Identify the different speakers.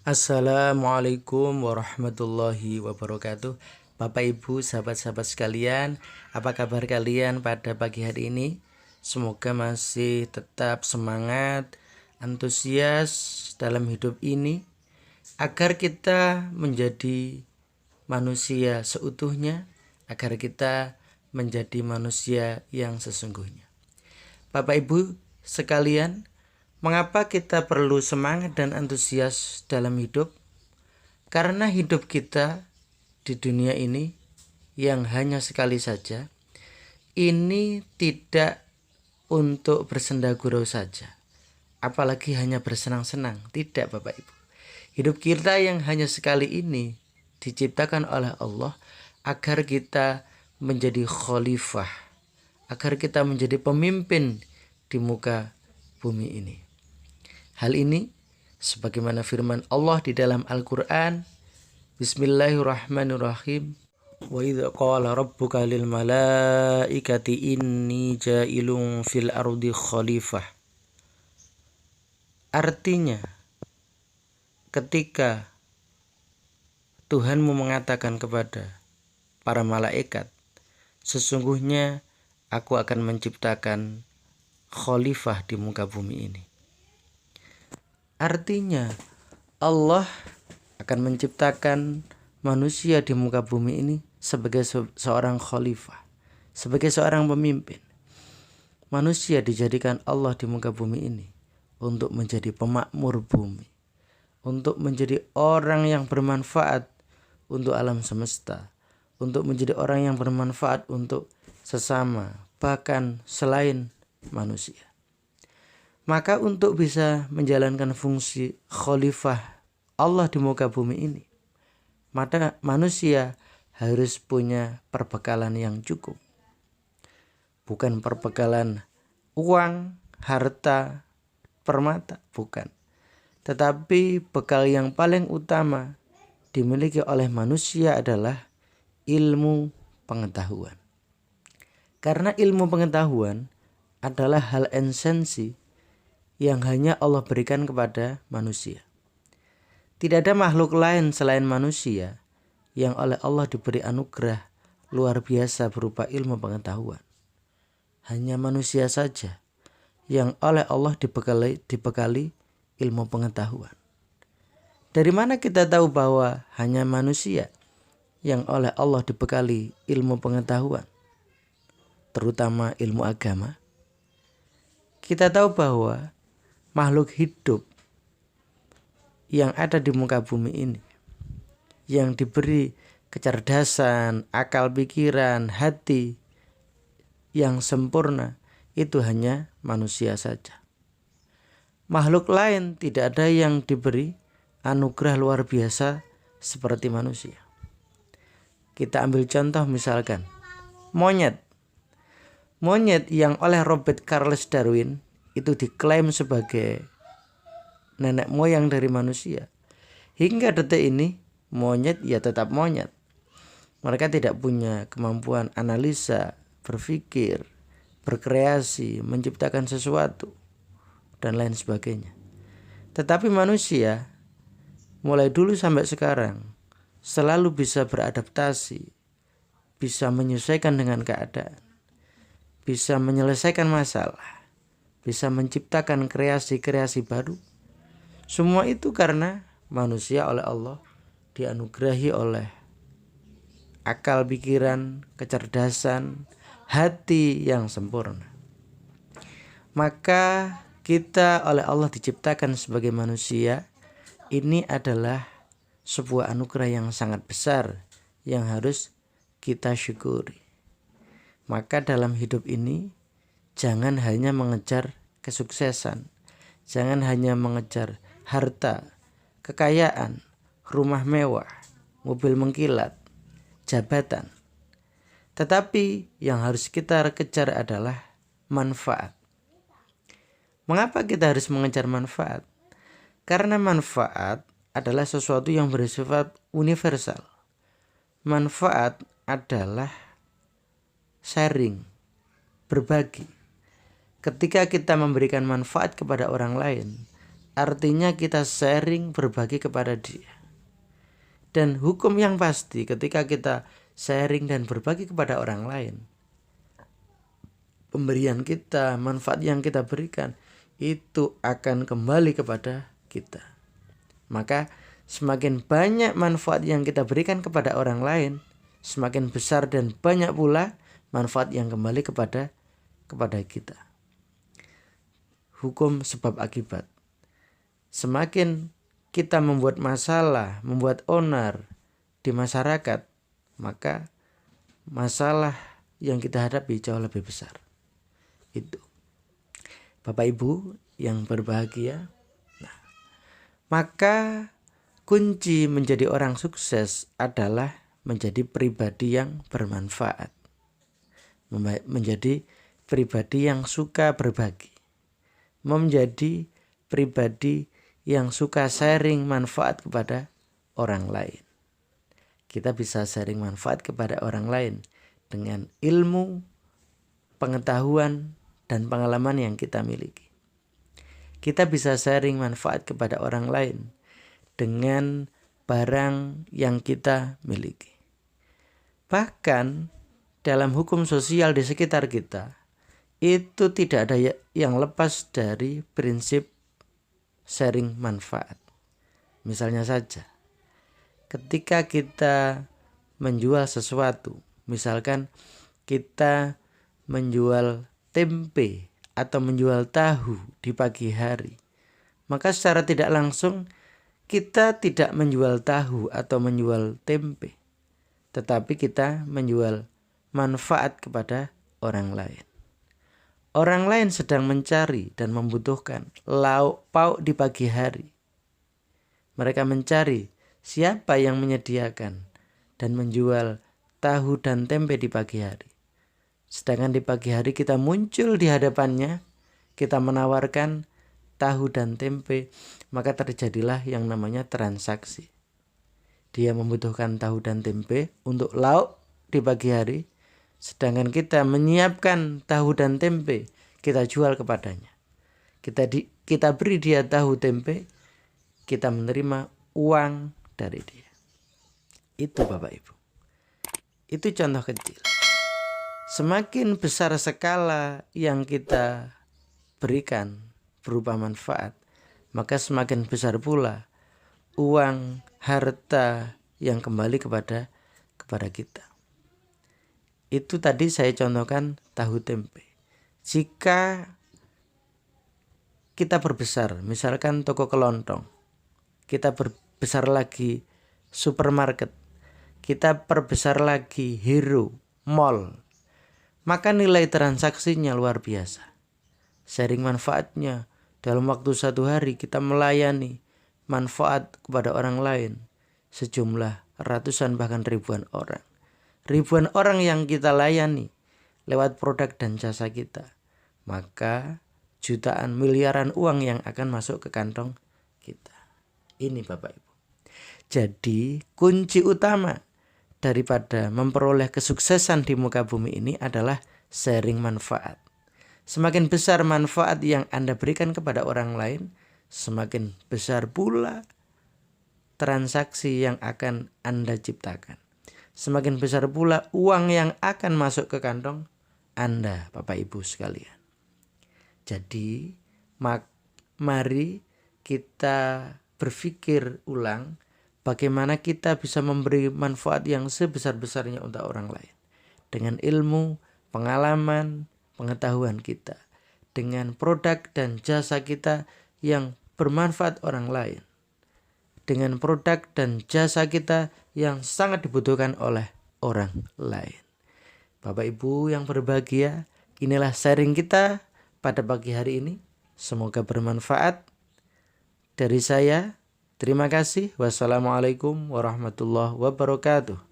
Speaker 1: Assalamualaikum warahmatullahi wabarakatuh. Bapak Ibu, sahabat-sahabat sekalian, apa kabar kalian pada pagi hari ini? Semoga masih tetap semangat, antusias dalam hidup ini, agar kita menjadi manusia seutuhnya, agar kita menjadi manusia yang sesungguhnya. Bapak Ibu sekalian, mengapa kita perlu semangat dan antusias dalam hidup? Karena hidup kita di dunia ini yang hanya sekali saja, ini tidak untuk bersenda gurau saja, apalagi hanya bersenang-senang. Tidak, Bapak Ibu. Hidup kita yang hanya sekali ini diciptakan oleh Allah agar kita menjadi khalifah, agar kita menjadi pemimpin di muka bumi ini. Hal ini sebagaimana firman Allah di dalam Al-Quran, Bismillahirrahmanirrahim. Wa idza qala rabbuka lil malaikati inni ja'ilun fil ardi khalifah. Artinya, ketika Tuhanmu mengatakan kepada para malaikat, sesungguhnya aku akan menciptakan khalifah di muka bumi ini. Artinya Allah akan menciptakan manusia di muka bumi ini sebagai seorang khalifah, sebagai seorang pemimpin. Manusia dijadikan Allah di muka bumi ini untuk menjadi pemakmur bumi, untuk menjadi orang yang bermanfaat untuk alam semesta, untuk menjadi orang yang bermanfaat untuk sesama, bahkan selain manusia. Maka untuk bisa menjalankan fungsi khalifah Allah di muka bumi ini, maka manusia harus punya perbekalan yang cukup. Bukan perbekalan uang, harta, permata, bukan. Tetapi bekal yang paling utama dimiliki oleh manusia adalah ilmu pengetahuan. Karena ilmu pengetahuan adalah hal esensi yang hanya Allah berikan kepada manusia. Tidak ada makhluk lain selain manusia yang oleh Allah diberi anugerah luar biasa berupa ilmu pengetahuan. Hanya manusia saja yang oleh Allah dibekali ilmu pengetahuan. Dari mana kita tahu bahwa hanya manusia yang oleh Allah dibekali ilmu pengetahuan, terutama ilmu agama? Kita tahu bahwa makhluk hidup yang ada di muka bumi ini, yang diberi kecerdasan, akal pikiran, hati yang sempurna, itu hanya manusia saja. Makhluk lain tidak ada yang diberi anugerah luar biasa seperti manusia. Kita ambil contoh misalkan monyet. Monyet yang oleh Robert Charles Darwin itu diklaim sebagai nenek moyang dari manusia. Hingga detik ini monyet ya tetap monyet. Mereka tidak punya kemampuan analisa, berpikir, berkreasi, menciptakan sesuatu, dan lain sebagainya. Tetapi manusia mulai dulu sampai sekarang selalu bisa beradaptasi, bisa menyesuaikan dengan keadaan, bisa menyelesaikan masalah, bisa menciptakan kreasi-kreasi baru. Semua itu karena manusia oleh Allah dianugerahi oleh akal pikiran, kecerdasan, hati yang sempurna. Maka kita oleh Allah diciptakan sebagai manusia. Ini adalah sebuah anugerah yang sangat besar yang harus kita syukuri. Maka dalam hidup ini jangan hanya mengejar kesuksesan, jangan hanya mengejar harta, kekayaan, rumah mewah, mobil mengkilat, jabatan. Tetapi yang harus kita kejar adalah manfaat. Mengapa kita harus mengejar manfaat? Karena manfaat adalah sesuatu yang bersifat universal. Manfaat adalah sharing, berbagi. Ketika kita memberikan manfaat kepada orang lain, artinya kita sharing, berbagi kepada dia. Dan hukum yang pasti ketika kita sharing dan berbagi kepada orang lain, pemberian kita, manfaat yang kita berikan itu akan kembali kepada kita. Maka semakin banyak manfaat yang kita berikan kepada orang lain, semakin besar dan banyak pula manfaat yang kembali kepada kita. Hukum sebab akibat. Semakin kita membuat masalah, membuat onar di masyarakat, maka masalah yang kita hadapi jauh lebih besar. Itu. Bapak Ibu yang berbahagia, maka kunci menjadi orang sukses adalah menjadi pribadi yang bermanfaat. Menjadi pribadi yang suka berbagi. Menjadi pribadi yang suka sharing manfaat kepada orang lain. Kita bisa sharing manfaat kepada orang lain dengan ilmu, pengetahuan, dan pengalaman yang kita miliki. Kita bisa sharing manfaat kepada orang lain dengan barang yang kita miliki. Bahkan dalam hukum sosial di sekitar kita, itu tidak ada yang lepas dari prinsip sharing manfaat. Misalnya saja, ketika kita menjual sesuatu, misalkan kita menjual tempe atau menjual tahu di pagi hari, maka secara tidak langsung kita tidak menjual tahu atau menjual tempe, tetapi kita menjual manfaat kepada orang lain. Orang lain sedang mencari dan membutuhkan lauk pauk di pagi hari. Mereka mencari siapa yang menyediakan dan menjual tahu dan tempe di pagi hari. Sedangkan di pagi hari kita muncul di hadapannya, kita menawarkan tahu dan tempe, maka terjadilah yang namanya transaksi. Dia membutuhkan tahu dan tempe untuk lauk di pagi hari, sedangkan kita menyiapkan tahu dan tempe, kita jual kepadanya. Kita beri dia tahu tempe, kita menerima uang dari dia. Itu Bapak Ibu. Itu contoh kecil. Semakin besar skala yang kita berikan berupa manfaat, maka semakin besar pula uang, harta yang kembali kepada kita. Itu tadi saya contohkan tahu tempe. Jika kita berbesar, misalkan toko kelontong, kita berbesar lagi supermarket, kita perbesar lagi hero, mall, maka nilai transaksinya luar biasa. Sharing manfaatnya, dalam waktu 1 hari kita melayani manfaat kepada orang lain sejumlah ratusan bahkan ribuan orang. Ribuan orang yang kita layani lewat produk dan jasa kita, maka jutaan miliaran uang yang akan masuk ke kantong kita. Ini Bapak Ibu. Jadi kunci utama daripada memperoleh kesuksesan di muka bumi ini adalah sharing manfaat. Semakin besar manfaat yang Anda berikan kepada orang lain, semakin besar pula transaksi yang akan Anda ciptakan. Semakin besar pula uang yang akan masuk ke kantong Anda, Bapak Ibu sekalian. Jadi, mari kita berpikir ulang bagaimana kita bisa memberi manfaat yang sebesar-besarnya untuk orang lain. Dengan ilmu, pengalaman, pengetahuan kita. Dengan produk dan jasa kita yang bermanfaat orang lain. Dengan produk dan jasa kita yang sangat dibutuhkan oleh orang lain. Bapak Ibu yang berbahagia, inilah sharing kita pada pagi hari ini. Semoga bermanfaat. Dari saya, terima kasih. Wassalamualaikum warahmatullahi wabarakatuh.